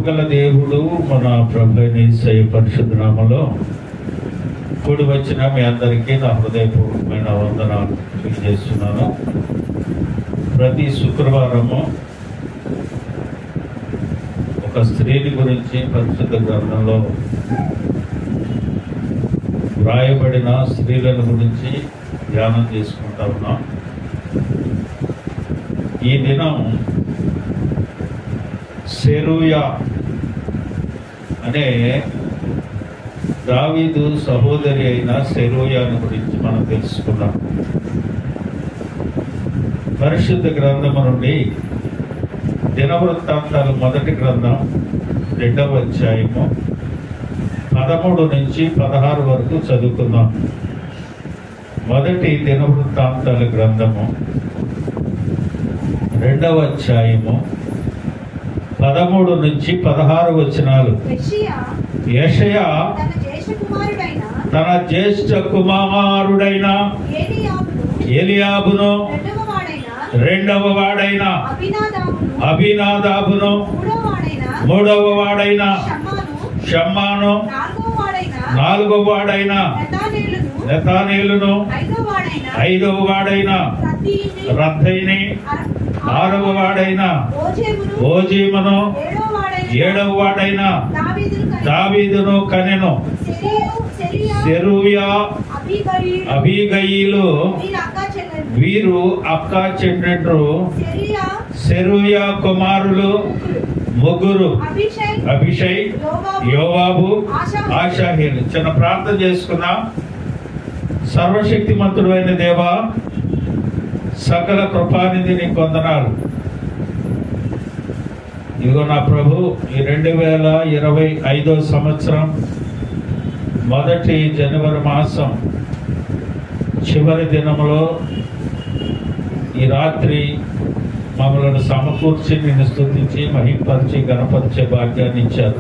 గల దేవుడు మన ప్రభువైన యేసయ్య పరిశుద్ధ నామములో కూడి వచ్చిన మీ అందరికీ నా హృదయపూర్వకమైన వందనాలు తెలియజేస్తున్నాను. ప్రతి శుక్రవారము ఒక స్త్రీని గురించి పరిశుద్ధ గ్రంథంలో వ్రాయబడిన స్త్రీలను గురించి ధ్యానం చేసుకుంటా ఉన్నాం. ఈ దినం సెరూయా అనే దావీదు సహోదరి అయిన సెరూయాను గురించి మనం తెలుసుకున్నాం. పరిశుద్ధ గ్రంథము నుండి దినవృత్తాంతాలు మొదటి గ్రంథం 2వ అధ్యాయము 13 నుంచి 16 వరకు చదువుకుందాం. మొదటి దినవృత్తాంతాల గ్రంథము 2వ అధ్యాయము 13 నుంచి 16 వచనాలు. యెషయా తన జ్యేష్ఠ కుమారుడైన ఎలియాబును, రెండవ వాడైన అబీనాదాబును, మూడవ వాడైన షమ్మాను, నాలుగవ వాడైన నెతనేలును, ఐదవ వాడైన రత్తయిని, ఆరవ వాడైన ఓజీమును, ఏడవ వాడైన దావీదును కనెను. సెరూయా, అబీగయీలు వీరు అక్క చెల్లెండ్రు. సెరూయా కుమారులు ముగ్గురు, అభిషై, యోవాబు, ఆషాహేలు. చిన్న ప్రార్థన చేసుకున్నాం. సర్వశక్తిమంతుడు అయిన దేవా, సకల కృపానిధి నీ వందనాలు. ఇదిగో నా ప్రభు, ఈ 2025వ సంవత్సరం మొదటి జనవరి మాసం చివరి దినములో ఈ రాత్రి మమ్మల్ని సమకూర్చి నిన్ను స్తుతించి మహింపరిచి గణపరిచే భాగ్యాన్ని ఇచ్చారు.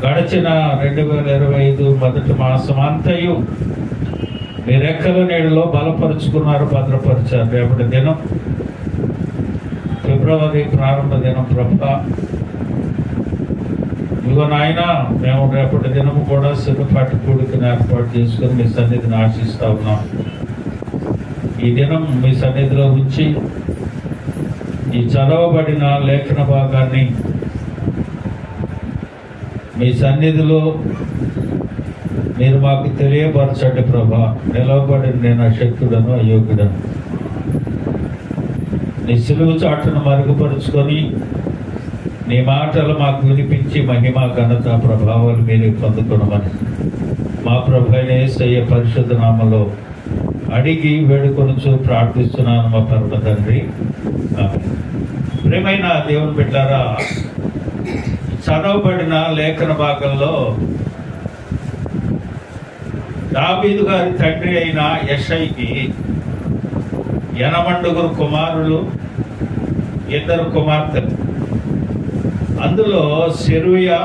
గడిచిన 2025 మొదటి మాసం అంతయు మీ రెక్కల నీడలో బలపరుచుకున్నారు, భద్రపరిచారు. రేపటి దినం ఫిబ్రవరి ప్రారంభ దినం ప్రభా, ఇదిగో నాయన, మేము రేపటి దినం కూడా సిద్ధపాటి కూడికను ఏర్పాటు చేసుకుని మీ సన్నిధిని ఆశిస్తా ఉన్నాం. ఈ దినం మీ సన్నిధిలో ఉంచి ఈ చదవబడిన లేఖన భాగాన్ని మీ సన్నిధిలో మీరు మాకు తెలియపరచండి ప్రభా. నిలవబడిన నేను అశక్తుడను, అయోగ్యుడను. నీ సిలువ చాటును మరుగుపరుచుకొని నీ మాటలు మాకు వినిపించి మహిమ, ఘనత, ప్రభావాలు మీరు పొందుకునమని మా ప్రభు అయిన యేసయ్య పరిశుద్ధ నామములో అడిగి వేడుకొనుచు ప్రార్థిస్తున్నాను మా పరమ తండ్రి. ప్రియమైన దేవుని బిడ్డలారా, చదవబడిన లేఖన భాగంలో దావీదు గారి తండ్రి అయిన యెషయికి 80 కుమారులు, 2 కుమార్తెలు. అందులో సెరూయా,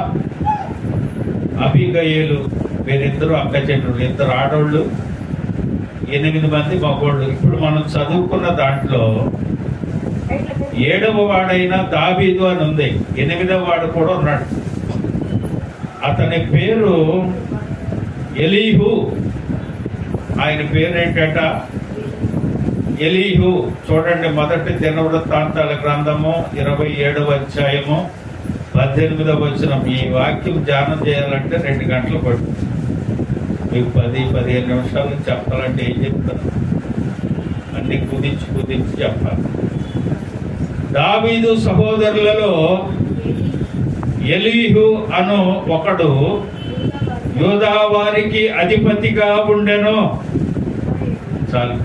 అబీగయీలు వీరిద్దరు అక్క చెల్లెళ్ళు, 2 ఆడోళ్ళు, 8 మంది మగోళ్ళు. ఇప్పుడు మనం చదువుకున్న దాంట్లో 7వ వాడైన దావీదు అని ఉంది, 8వ వాడు కూడా ఉన్నాడు. అతని పేరు ఎలీహు. ఆయన పేరేంటట? ఎలీహు. చూడండి, మొదటి దినవృత్తాంతాల గ్రంథము 27వ అధ్యాయము 18వ వచనం. ఈ వాక్యం ధ్యానం చేయాలంటే 2 గంటలు పడుతుంది. మీకు 10-15 నిమిషాలు చెప్పాలంటే ఏం చెప్తారు? అన్ని కుదించి చెప్పాలి. దావీదు సహోదరులలో ఎలీహు అను ఒకడు యూదా వారికి అధిపతిగా ఉండెను. చాలు.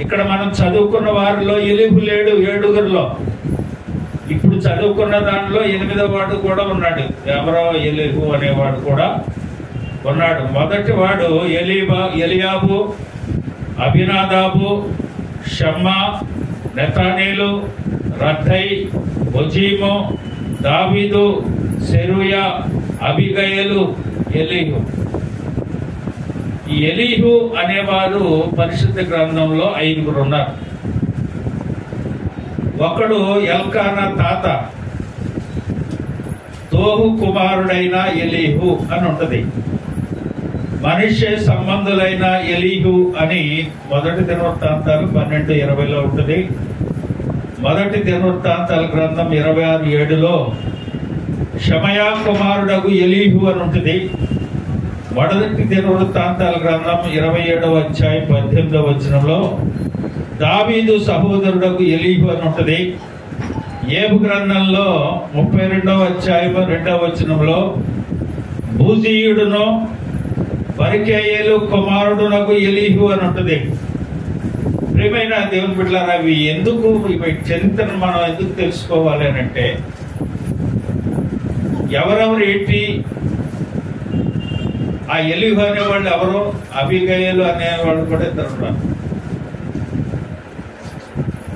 ఇక్కడ మనం చదువుకున్న వారిలో ఎలీహు లేడు 7గురిలో. ఇప్పుడు చదువుకున్న దానిలో 8వ వాడు కూడా ఉన్నాడు. ఎవరో ఎలీహు అనేవాడు కూడా ఉన్నాడు. మొదటి వాడు ఎలియాబు, అబీనాదాబు, షమ్మా, నెతనేలు, రత్తై, ఓజీము, దావీదు, సెరూయా, అబీగయీలు, ఎలీహు. ఈ ఎలీహు అనేవారు పరిశుద్ధ గ్రంథంలో 5 ఉన్నారు. ఒకడు ఎల్కానా తాత, తోహు కుమారుడైన ఎలీహు అని ఉంటది. మనిషి సంబంధులైన ఎలీహు అని మొదటి దినవృత్తాంతాలు 12:20 ఉంటుంది. మొదటి దినవృత్తాంతాల గ్రంథం 26:7 షమయా కుమారుడగు ఎలీహు అని ఉంటుంది. మొదటి దినవృత్తాంతాల గ్రంథం 27:18 దావీదు సహోదరుడకు ఎలీహు అని ఉంటుంది. ఏబు గ్రంథంలో 32:2 బూజీయుడును బరికేయేలు కుమారుడునకు ఎలీహు అని ఉంటుంది. ప్రియమైన దేవుని బిడ్డలారా, అవి ఎందుకు ఇవి చరిత్రను మనం ఎందుకు తెలుసుకోవాలి అని అంటే, ఎవరెవరు ఏంటి, ఆ ఎలీహు అనేవాళ్ళు ఎవరు, అబీగయలు అనేవాళ్ళు కూడా ఇద్దరు ఉన్నారు.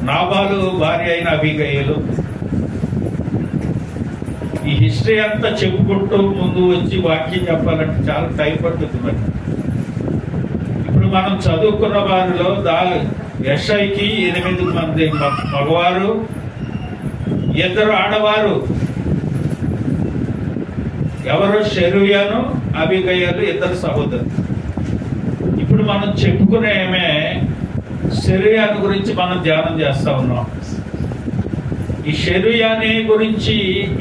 నాబాలు భార్య అయిన అబీగయలు. ఈ హిస్టరీ అంతా చెప్పుకుంటూ ముందు వచ్చి వాక్యం చెప్పాలంటే చాలా టైం పడుతుంది. మరి ఇప్పుడు మనం చదువుకున్న వారిలో యెషైకి 8 మంది మగవారు, 2 ఆడవారు. ఎవరు? షెరూయాను అబీగయలు, 2 సహోదరులు. ఇప్పుడు మనం చెప్పుకునేమే షెరూయాను గురించి మనం ధ్యానం చేస్తా ఉన్నాం. ఈ షెరూయాని గురించి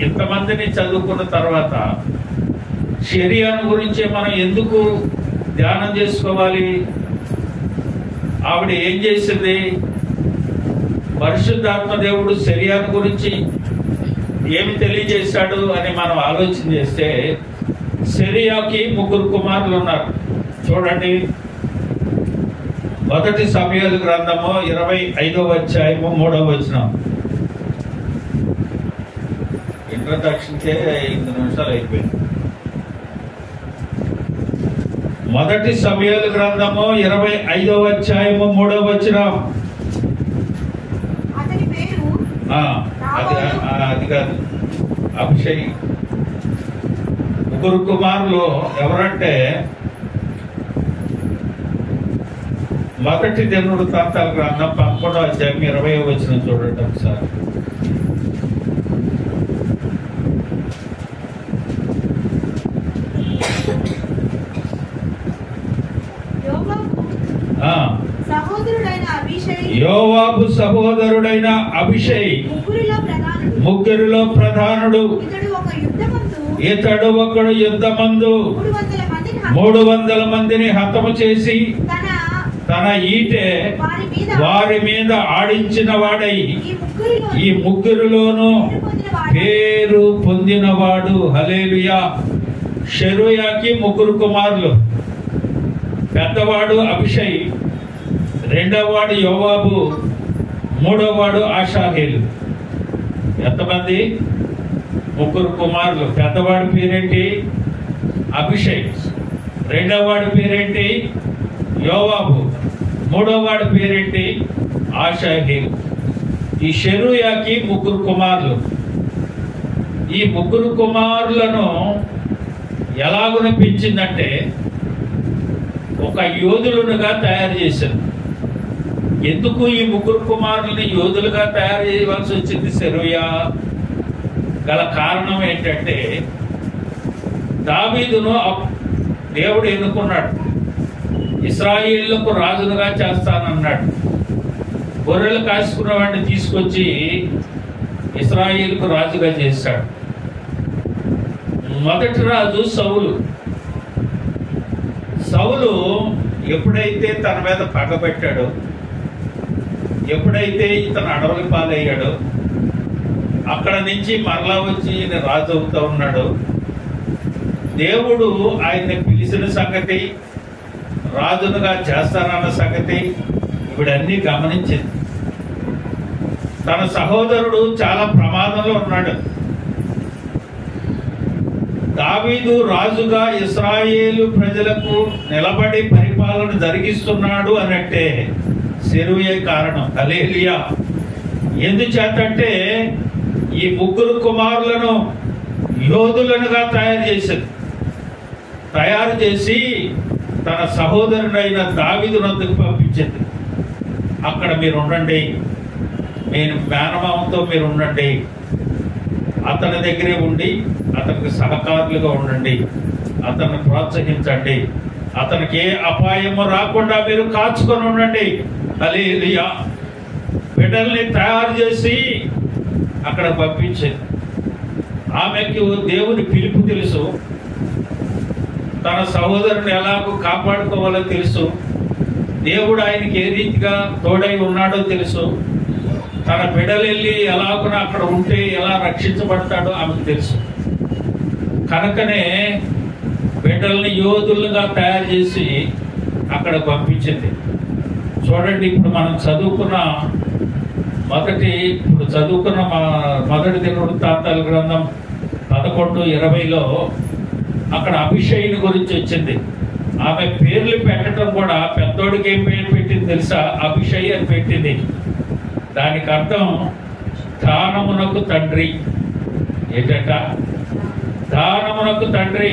ఇంతమందిని చదువుకున్న తర్వాత షెరూయాను గురించి మనం ఎందుకు ధ్యానం చేసుకోవాలి? ఆవిడ ఏం చేసింది? పరిశుద్ధాత్మ దేవుడు షెరూయాను గురించి ఏమి తెలియజేశాడు అని మనం ఆలోచన చేస్తే, షెరూయాకి 3 కుమారులు ఉన్నారు. చూడండి, మొదటి సమూయేలు గ్రంథము 25:3 ఇంట్రడక్షన్కే 8 నిమిషాలు అయిపోయింది. మొదటి సమూయేలు గ్రంథము 25:3 అది కాదు, అభిషేక్. 3 కుమారులు ఎవరంటే, మొదటి దినవృత్తాంతాల గ్రంథం 11:20 చూడండి ఒకసారి. యోవాబు సహోదరుడైన అభిషై ముగ్గురిలో ప్రధానుడు. ఇతడు ఒకడు యుద్ధమందు 300 మందిని హతము చేసి తన ఈటె వారి మీద ఆడించిన వాడై ఈ ముగ్గురిలోనూ పేరు పొందినవాడు. హల్లెలూయా. షెరూయాకి 3 కుమారులు. పెద్దవాడు అభిషై, రెండవవాడు యోవాబు, మూడవవాడు ఆషాహేలు. ఎంతమంది? 3 కుమారులు. పెద్దవాడి పేరేంటి? అభిషై. రెండవవాడి పేరేంటి? యోవాబు. మూడవవాడి పేరేంటి? ఆషాహేలు. ఈ షెరూయాకి 3 కుమారులు. ఈ 3 కుమారులను ఎలాగున పెంచిందంటే, ఒక యోధులుగా తయారు చేశారు. ఎందుకు ఈ 3 కుమారులని యోధులుగా తయారు చేయవలసి వచ్చింది షెరూయా? గల కారణం ఏంటంటే, దావీదును దేవుడు ఎన్నుకున్నాడు. ఇశ్రాయేలుకు రాజులుగా చేస్తానన్నాడు. గొర్రెలు కాసుకున్న వాడిని తీసుకొచ్చి ఇశ్రాయేలుకు రాజుగా చేశాడు. మొదటి రాజు సౌలు. సౌలు ఎప్పుడైతే తన మీద పగబెట్టాడో, ఎప్పుడైతే ఇతను అడవుల పాలయ్యాడో, అక్కడ నుంచి మరలా వచ్చి ఈయన రాజు అవుతా ఉన్నాడు. దేవుడు ఆయన్ని పిలిచిన సంగతి, రాజునుగా చేస్తానన్న సంగతి ఇవిడన్నీ గమనించింది. తన సహోదరుడు చాలా ప్రమాదంలో ఉన్నాడు. దావీదు రాజుగా ఇశ్రాయేలు ప్రజలకు నిలబడి పరిపాలన జరిగిస్తున్నాడు అనంటే షెరూయా కారణం. హల్లెలూయా. ఎందుచేతంటే ఈ 3 కుమారులను యోధులనుగా తయారు చేసి తన సహోదరుడైన దావీదునందుకు పంపించింది. అక్కడ మీరు ఉండండి, నేను మేనమామతో మీరు ఉండండి, అతని దగ్గరే ఉండి అతనికి సహకారులుగా ఉండండి, అతన్ని ప్రోత్సహించండి, అతనికి ఏ అపాయము రాకుండా మీరు కాచుకొని ఉండండి. హల్లెలూయా. బిడ్డల్ని తయారు చేసి అక్కడ పంపించింది. ఆమెకు దేవుని పిలుపు తెలుసు, తన సహోదరుని ఎలాగో కాపాడుకోవాలో తెలుసు, దేవుడు ఆయనకి ఏ రీతిగా తోడై ఉన్నాడో తెలుసు, తన బిడ్డలు వెళ్ళి ఎలాగున అక్కడ ఉంటే ఎలా రక్షించబడతాడో ఆమెకు తెలుసు. కనుకనే బిడ్డల్ని యోధులుగా తయారు చేసి అక్కడ పంపించింది. చూడండి, ఇప్పుడు మనం చదువుకున్న మొదటి దినవృత్తాంతాల గ్రంథం 11:20లో అక్కడ అభిషేయుని గురించి వచ్చింది. ఆమె పేర్లు పెట్టడం కూడా, పెద్దోడికి ఏం పేరు పెట్టింది తెలుసా? అభిషేయి అని పెట్టింది. దానికి అర్థం దానమునకు తండ్రి. ఏంటట? దానమునకు తండ్రి.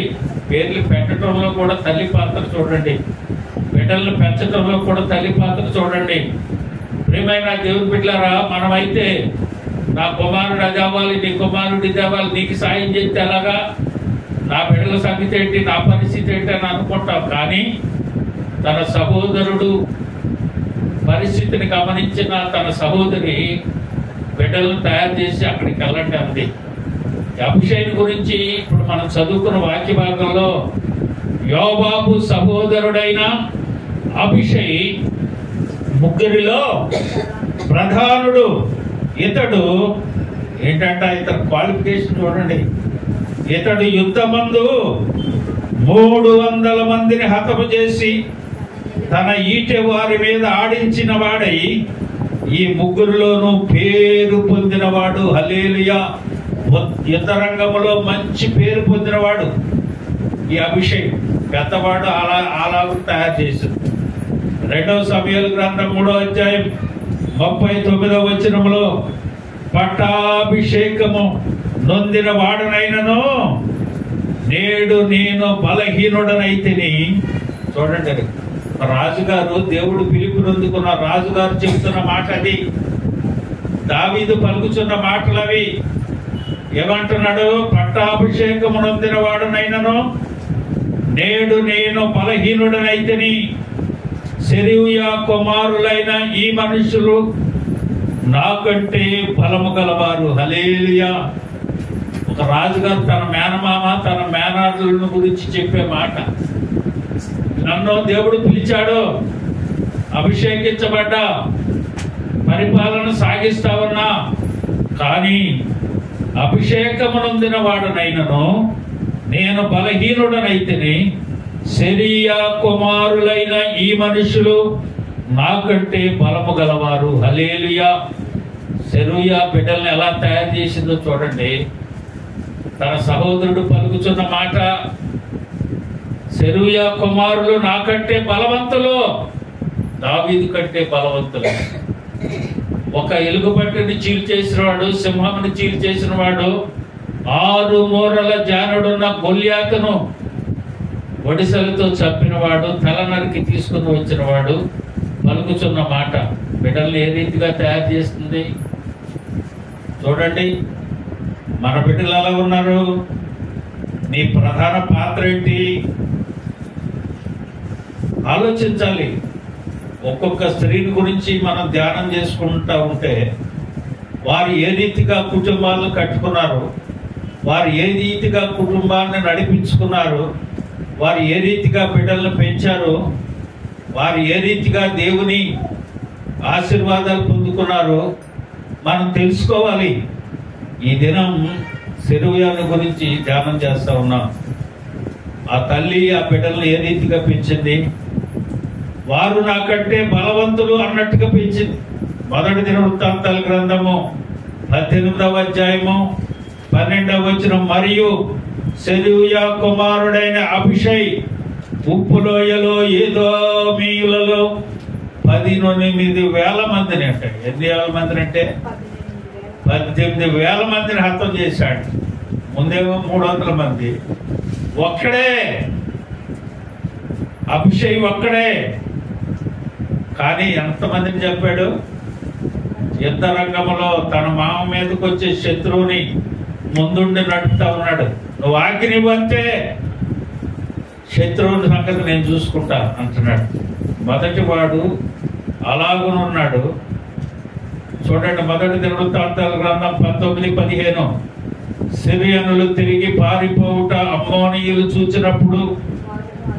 పేర్లు పెట్టడంలో కూడా తల్లి పాత్ర చూడండి, బిడ్డలను పెంచడంలో కూడా తల్లి పాత్ర చూడండి. ప్రియమైన దేవుని బిడ్డలారా, మనమైతే నా కుమారుడు అది అవ్వాలి, నీ కుమారుడు ఇది అవ్వాలి, నీకు సాయం చేస్తే ఎలాగా, నా బిడ్డల సంగతి ఏంటి, నా పరిస్థితి ఏంటి అని అనుకుంటాం. కానీ తన సహోదరుడు పరిస్థితిని గమనించిన తన సహోదరి బిడ్డలను తయారు చేసి అక్కడికి వెళ్ళండి అంది. అభిషేక్ గురించి ఇప్పుడు మనం చదువుకున్న వాక్య భాగంలో యోవాబు సహోదరుడైన అభిషేక్ ముగ్గురిలో ప్రధానుడు. ఇతడు ఏంటంట, ఇతడు క్వాలిఫికేషన్ చూడండి. ఇతడు యుద్ధమందు 300 మందిని హతము చేసి తన ఈటె వారి మీద ఆడించిన వాడై ఈ ముగ్గురులోనూ పేరు పొందినవాడు. హల్లెలూయా. యుద్ధ రంగంలో మంచి పేరు పొందినవాడు ఈ అభిషేక్. పెద్దవాడు అలా తయారు చేశాడు. 2 సమూయేలు గ్రంథం 3:39 వచనంలో పట్టాభిషేకము నొందిన వాడనైనను నేడు నేను బలహీనుడనైతిని. చూడండి, రాజుగారు, దేవుడు పిలుపు నొందుకున్న రాజుగారు చెబుతున్న మాట అది. దావీదు పలుకుచున్న మాటలు అవి. ఏమంటున్నాడు? పట్టాభిషేకము నొందిన వాడనైనను నేడు నేను బలహీనుడనైతిని. సెరూయా కుమారులైన ఈ మనుషులు నాకంటే బలము గలవారు. హల్లెలూయా. ఒక రాజుగారు తన మేనమామ, తన మేనల్లుల గురించి చెప్పే మాట. నన్ను దేవుడు పిలిచాడు, అభిషేకించబడ్డా, పరిపాలన సాగిస్తావన్నా, కానీ అభిషేకము నొందిన వాడనైనను నేను బలహీనుడనైతిని. సెరూయా కుమారులైన ఈ మనుషులు నాకంటే బలము గలవారు. హల్లెలూయా. సెరూయా బిడ్డల్ని ఎలా తయారు చేసిందో చూడండి. తన సహోదరుడు పలుకుచున్న మాట, సెరూయా కుమారులు నాకంటే బలవంతులు, దావీదు కంటే బలవంతులు. ఒక ఎలుగుబంటిని చీల్చేసిన వాడు, సింహముని చీల్చేసిన వాడు, 6 మూరల జానుడున్న గొల్యాతును ఒడిసెలతో చంపినవాడు, తల నరికి తీసుకుని వచ్చిన వాడు పలుకుచున్న మాట బిడ్డల్ని ఏ రీతిగా తయారు చేస్తుంది చూడండి. మన బిడ్డలు ఎలా ఉన్నారు? నీ ప్రధాన పాత్ర ఏంటి? ఆలోచించాలి. ఒక్కొక్క స్త్రీని గురించి మనం ధ్యానం చేసుకుంటా ఉంటే వారు ఏ రీతిగా కుటుంబాలను కట్టుకున్నారు, వారు ఏ రీతిగా కుటుంబాన్ని నడిపించుకున్నారు, వారు ఏ రీతిగా బిడ్డలను పెంచారు, వారు ఏ రీతిగా దేవుని ఆశీర్వాదాలు పొందుకున్నారు మనం తెలుసుకోవాలి. ఈ దినం సెరూయాను గురించి ధ్యానం చేస్తా ఉన్నాం. ఆ తల్లి ఆ బిడ్డలను ఏ రీతిగా పెంచింది? వారు నాకంటే బలవంతులు అన్నట్టుగా పెంచింది. మొదటి దినవృత్తాంతాల గ్రంథము 18వ అధ్యాయము 12వ వచనం. మరియు సెరూయా కుమారుడైన అభిషేక్ ఉప్పులోయలో ఏదోమీయులలో 18,000 మందిని అంటాడు. ఎన్ని వేల మందిని అంటే 18,000 మందిని హతం చేశాడు. ముందేమో 300 మంది. ఒక్కడే అభిషేక్, ఒక్కడే. కానీ ఎంతమందిని చెప్పాడు? యుద్ధ రంగంలో తన మామ మీదకి వచ్చే శత్రువుని ముందుండి నడుపుతా ఉన్నాడు. నువ్వు ఆజ్ఞనివ్వంతే శత్రువుని సంగతి నేను చూసుకుంటా అంటున్నాడు. మొదటి వాడు అలాగునున్నాడు. చూడండి, మొదటి దినవృత్తాంతాల గ్రంథం 19:15. సిరియనులు తిరిగి పారిపోవుట అమ్మోనీయులు చూచినప్పుడు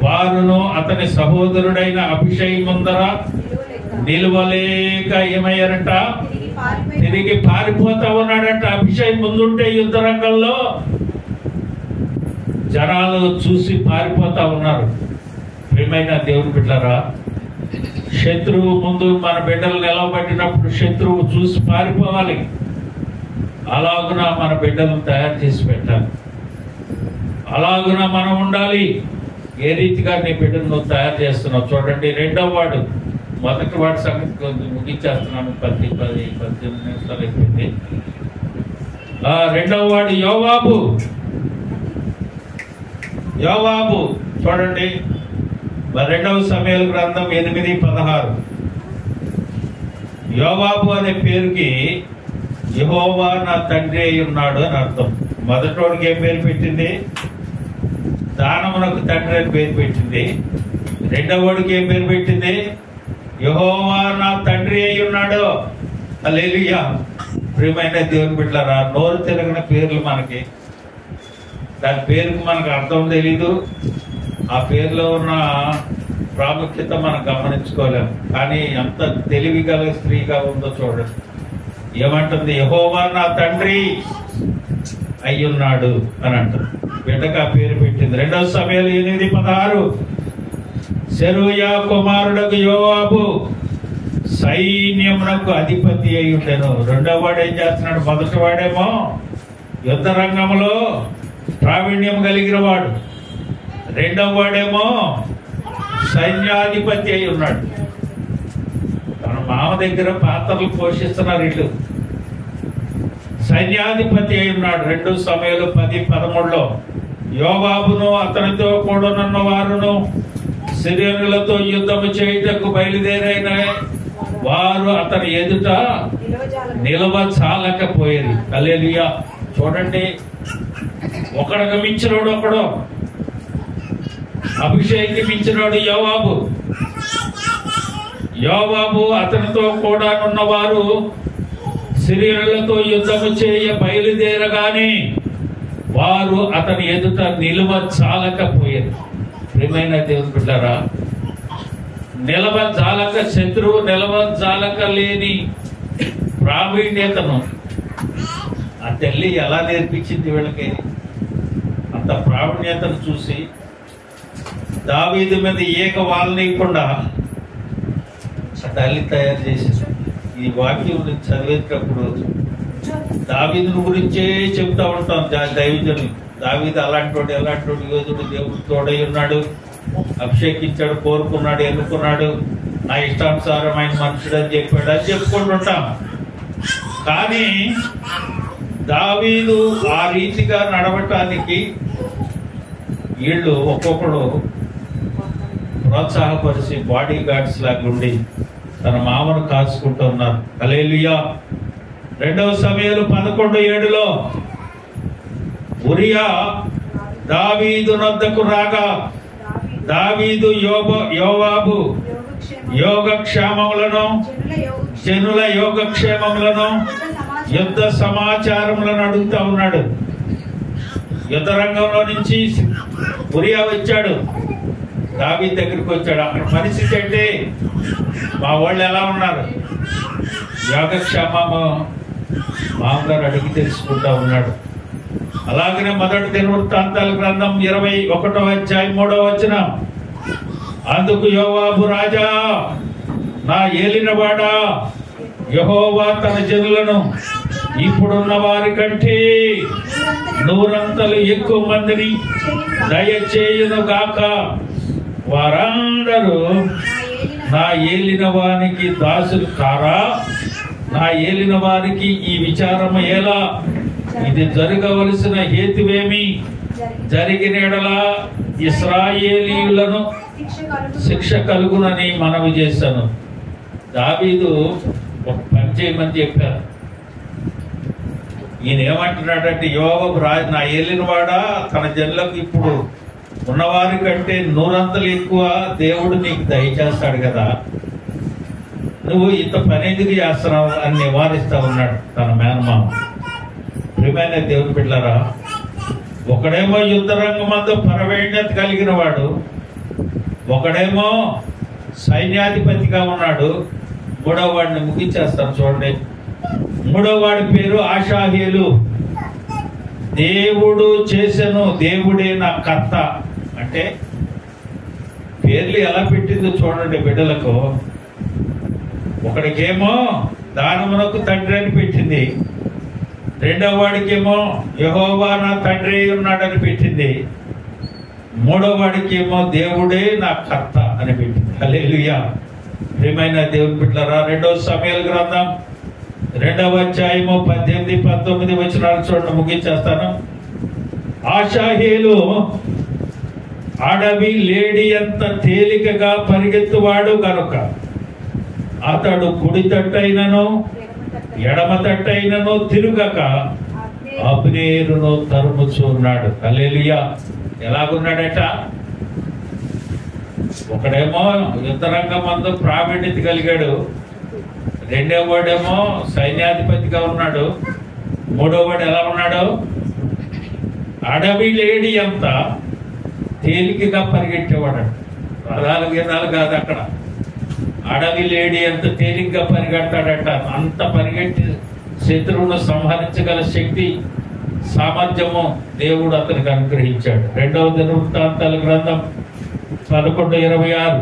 వారును అతని సహోదరుడైన అభిషై ముందర నిలవలేక ఏమయ్యారంట, తిరిగి పారిపోతా ఉన్నాడంట. అభిషై ముందుంటే యుద్ధ రంగంలో జనాలు చూసి పారిపోతా ఉన్నారు. ప్రియమైన దేవుని బిడ్డలారా, శత్రువు ముందు మన బిడ్డలు నిలవబెట్టినప్పుడు శత్రువు చూసి పారిపోవాలి. అలాగున మన బిడ్డలను తయారు చేసి పెట్టాలి. అలాగున మనం ఉండాలి. ఏ రీతిగా నీ బిడ్డను నువ్వు తయారు చేస్తున్నావు చూడండి. రెండవ వాడు, మొదటి వాడి సంగతి ముగించేస్తున్నాను. 18 నిమిషాలు అయిపోయింది. రెండవ వాడు యోవాబు చూడండి. 2వ సమూయేలు గ్రంథం 8:16. యోవాబు అనే పేరుకి యెహోవా నా తండ్రి అయి ఉన్నాడు అని అర్థం. మొదటోడికి ఏం పేరు పెట్టింది? దానమునకు తండ్రి అని పేరు పెట్టింది. రెండవ వాడికి ఏం పేరు పెట్టింది? యెహోవా నా తండ్రి అయి ఉన్నాడు. హల్లెలూయా. ప్రియమైన దేవుని బిడ్డలారా, నోరు తిరగని పేర్లు మనకి, దాని పేరుకు మనకు అర్థం తెలీదు. ఆ పేరులో ఉన్న ప్రాముఖ్యత మనం గమనించుకోలేము. కానీ ఎంత తెలివి గల స్త్రీగా ఉందో చూడండి. ఏమంటుంది? యెహోవా నా తండ్రి అయ్యున్నాడు అని అంటుంది. బిడ్డకు ఆ పేరు పెట్టింది. 2వ సమూయేలు 8:16. సెరూయా కుమారుడకు యోవాబు సైన్యమునకు అధిపతి అయి ఉండెను. రెండవ వాడు ఏం చేస్తున్నాడు? మొదటి వాడేమో యుద్ధ రంగంలో ప్రావీణ్యం కలిగిన వాడు, రెండవ వాడేమో సైన్యాధిపతి అయి ఉన్నాడు. తన మామ దగ్గర పాత్రలు పోషిస్తున్నారు. ఇటు సైన్యాధిపతి అయి ఉన్నాడు. 2 సమూయేలు 10:13. యోవాబును అతనితో కూడనున్న వారును సిరియనులతో యుద్ధము చేయుటకు బయలుదేరైన వారు అతని ఎదుట నిలవచాలకపోయేది. హల్లెలూయా. చూడండి, ఒకడికి మించినోడు ఒకడు. అభిషేక్కి మించినోడు యోవాబు అతనితో కూడా ఉన్నవారు సిరియనులతో యుద్ధము చేయ బయలుదేరగానే వారు అతని ఎదుట నిలువ చాలకపోయేది. ప్రియమైన దేవుని బిడ్డలారా, నిలవ జాలక శత్రువు నిలవ జాలక లేని ప్రావీణ్యతను ఆ తల్లి ఎలా నేర్పించింది వీళ్ళకి? అంత ప్రావీణ్యతను చూసి దావీదు మీద ఏక వాలనీయకుండా ఆ తల్లి తయారు చేసింది. ఈ వాక్యం చదివేటప్పుడు దావీదుని గురించే చెప్తా ఉంటాం. దైవజనులు దావీదు అలాంటి ఎలాంటి యోధుడు, దేవుడు తోడై ఉన్నాడు, అభిషేకించాడు, కోరుకున్నాడు, ఎన్నుకున్నాడు, నా ఇష్టానుసారమైన మనుషుడు అని చెప్పాడు అని చెప్పుకుంటుంటాం. కానీ దావీదు ఆ రీతిగా నడవటానికి వీళ్ళు ఒక్కొక్కడు ప్రోత్సాహపరిచి బాడీ గార్డ్స్ లాగా ఉండి తన మామను కాచుకుంటూ ఉన్నారు. హల్లెలూయా. 2వ సమూయేలు 11:7. ఉరియా దావీదు నొద్దకు రాగా దావీదు యోవాబు యోగక్షేమములను, జనుల యోగక్షేమములను, యుద్ధ సమాచారములను అడుగుతా ఉన్నాడు. యుద్ధ రంగంలో నుంచి ఉరియా వచ్చాడు, దావీదు దగ్గరికి వచ్చాడు. అక్కడ పరిస్థితి అంటే మా వాళ్ళు ఎలా ఉన్నారు, యోగక్షేమము మామగారు అడిగి తెలుసుకుంటా ఉన్నాడు. అలాగనే మొదటి దినవృత్తాంతాల గ్రంథం 21:3. అందుకు యోవాబు, రాజా, నా ఏలినవాడా, యెహోవా తన జనులను ఇప్పుడున్న వారి కంటే 100 ఎక్కువ మందిని దయచేయును గాక. వారందరూ నా ఏలిన వానికి దాసులు కారా? నా ఏలిన వారికి ఈ విచారం ఎలా? ఇది జరగవలసిన హేతువేమి? జరిగిన యెడల ఇశ్రాయేలీయులను శిక్ష కలుగునని మనవి చేశాను. దావీదు ఒక పని చేయమని చెప్పారు. ఈయన ఏమంటున్నాడంటే, యోవాబు రాజు నా ఏలినవాడా, తన జనులకు ఇప్పుడు ఉన్నవారి కంటే 100 ఎక్కువ దేవుడు నీకు దయచేస్తాడు కదా, నువ్వు ఇంత పని ఎందుకు చేస్తున్నావు అని నివారిస్తా ఉన్నాడు తన మేనమామ. ప్రియమైన దేవుని బిడ్డలారా, ఒకడేమో యుద్ధరంగమందు పరవేణ్యత కలిగిన వాడు, ఒకడేమో సైన్యాధిపతిగా ఉన్నాడు. మూడవ వాడిని ముగించేస్తాను చూడండి. మూడవ వాడి పేరు ఆషాహేలు. దేవుడు చేసెను, దేవుడే నా కర్త. అంటే పేర్లు ఎలా పెట్టిందో చూడండి బిడ్డలకు. ఒకడికేమో దానమునకు తండ్రి అని పెట్టింది, రెండవ వాడికేమో యెహోవా నా తండ్రి ఉన్నాడని పెట్టింది, మూడవ వాడికేమో దేవుడే నా కర్త అని పెట్టింది. హల్లెలూయా. ప్రియమైన దేవుని బిడ్డలారా, 2వ సమూయేలు గ్రంథం 2వ అధ్యాయము 18-19 వచనాలు చూడండి, ముగించేస్తాను. ఆషాహేలు అడవి లేడి ఎంత తేలికగా పరిగెత్తువాడు కనుక అతడు కుడి తట్టైనను ఎడమ తట్టైనను తిరుగక అబ్నేరును తరుముచున్నాడు. హల్లెలూయా. ఎలాగున్నాడట? ఒకడేమో యుద్ధరంగమందు ప్రావీణ్యత కలిగాడు, రెండవ వాడేమో సైన్యాధిపతిగా ఉన్నాడు, మూడవ వాడు ఎలా ఉన్నాడు? అడవి లేడి అంత తేలికగా పరిగెట్టేవాడు. రథాలు గిరాలు కాదు అక్కడ, అడవి లేడి ఎంత తేలికగా పరిగెడతాడట. అంత పరిగెట్టి శత్రువును సంహరించగల శక్తి, సామర్థ్యము దేవుడు అతనికి అనుగ్రహించాడు. 2వ దినవృత్తాంతాల గ్రంథం 11:26.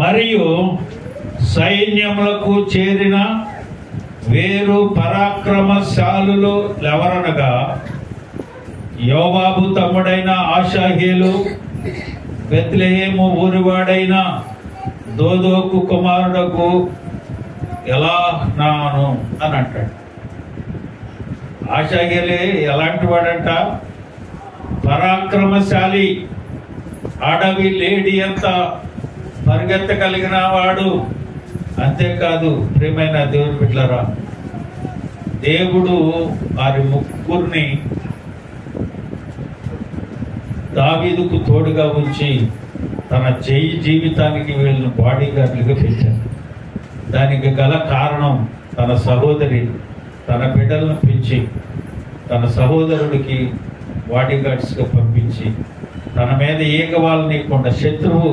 మరియు సైన్యములకు చేరిన వేరు పరాక్రమశాలులు ఎవరనగా యోవాబు తమ్ముడైన ఆషాహేలు, బెత్లెహేము ఊరివాడైన దోదోకు కుమారుడకు ఎలానాను అని అంటాడు. ఆషాహేలే ఎలాంటి వాడంట? పరాక్రమశాలి, అడవి లేడి అంత పరిగెత్తగలిగిన వాడు. అంతేకాదు ప్రియమైన దేవుని బిడ్డలారా, దేవుడు వారి ముగ్గురిని దావీదుకు తోడుగా ఉంచి తన చేయి జీవితానికి వీళ్ళని బాడీ గార్డులుగా పెంచారు. దానికి గల కారణం తన సహోదరి తన బిడ్డలను పెంచి తన సహోదరుడికి బాడీ గార్డ్స్గా పంపించి తన మీద ఏకవాళ్ళనీయకుండా, శత్రువు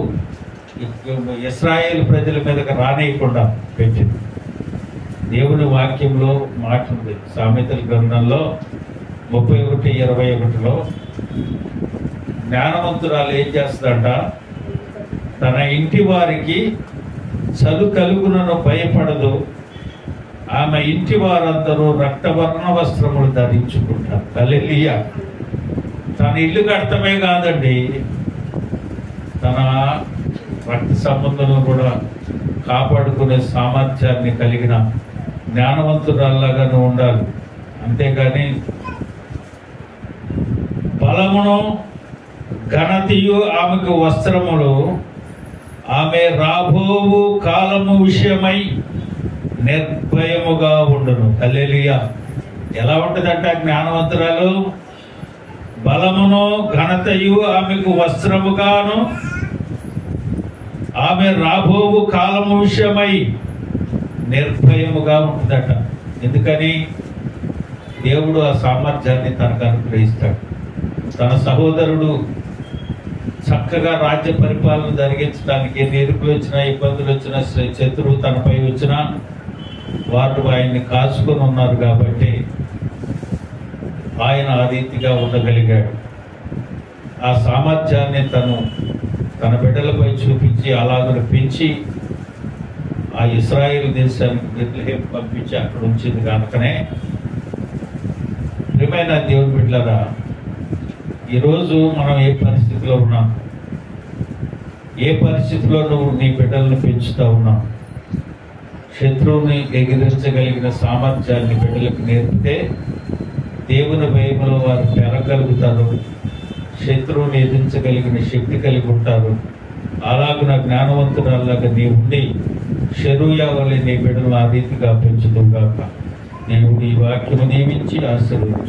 ఇశ్రాయేలు ప్రజల మీదకి రానియకుండా పెట్టింది. దేవుని వాక్యంలో మాట ఉంది, సామెతల గ్రంథంలో 31:21లో జ్ఞానవంతురాలు ఏం చేస్తుందంట? తన ఇంటి వారికి చదువు కలుగునను భయపడదు, ఆమె ఇంటి వారందరూ రక్తవర్ణ వస్త్రములు ధరించుకుంటారు. హల్లెలూయా. తన ఇల్లు కడతమే కాదండి, తన రక్త సంబంధం కూడా కాపాడుకునే సామర్థ్యాన్ని కలిగిన జ్ఞానవంతురాల్లాగానే ఉండాలి. అంతేగాని బలమును ఘనతయు ఆమెకు వస్త్రములు, ఆమె రాబోవు కాలము విషయమై నిర్భయముగా ఉండును. హల్లెలూయా. ఎలా ఉంటుందంట జ్ఞానవంతురాలు? బలమును ఘనతయు ఆమెకు వస్త్రముగాను, ఆమె రాబోవు కాలము విషయమై నిర్భయముగా ఉంటుందట. ఎందుకని? దేవుడు ఆ సామర్థ్యాన్ని తనకు అనుగ్రహిస్తాడు. తన సహోదరుడు చక్కగా రాజ్య పరిపాలన జరిగించడానికి ఎదుర్కొలు వచ్చినా, ఇబ్బందులు వచ్చినా, శత్రువు తనపై వచ్చినా వారు ఆయన్ని కాచుకొని ఉన్నారు కాబట్టి ఆయన ఆ రీతిగా ఉండగలిగాడు. ఆ సామర్థ్యాన్ని తన బిడ్డలపై చూపించి అలాగను పెంచి ఆ ఇశ్రాయేలు దేశానికి బెత్లెహేం పంపించి అక్కడ ఉంచింది కనుకనే ప్రియమైన దేవుని బిడ్డలారా, ఈరోజు మనం ఏ పరిస్థితిలో ఉన్నాం? ఏ పరిస్థితిలో నువ్వు నీ బిడ్డలను పెంచుతా ఉన్నావు? శత్రువుని ఎదిరించగలిగిన సామర్థ్యాన్ని బిడ్డలకు నేర్పితే దేవుని భయములో వారు పెరగలుగుతారు, శత్రువుని ఎదిరించగలిగిన శక్తి కలిగి ఉంటారు. అలాగున జ్ఞానవంతురాల్లాగా నీ ఉండి షెరూయా వల్లే నీ బిడ్డలను ఆ రీతిగా పెంచుతుందాక. దేవుడి వాక్యము దీవించి ఆశీర్వదించు.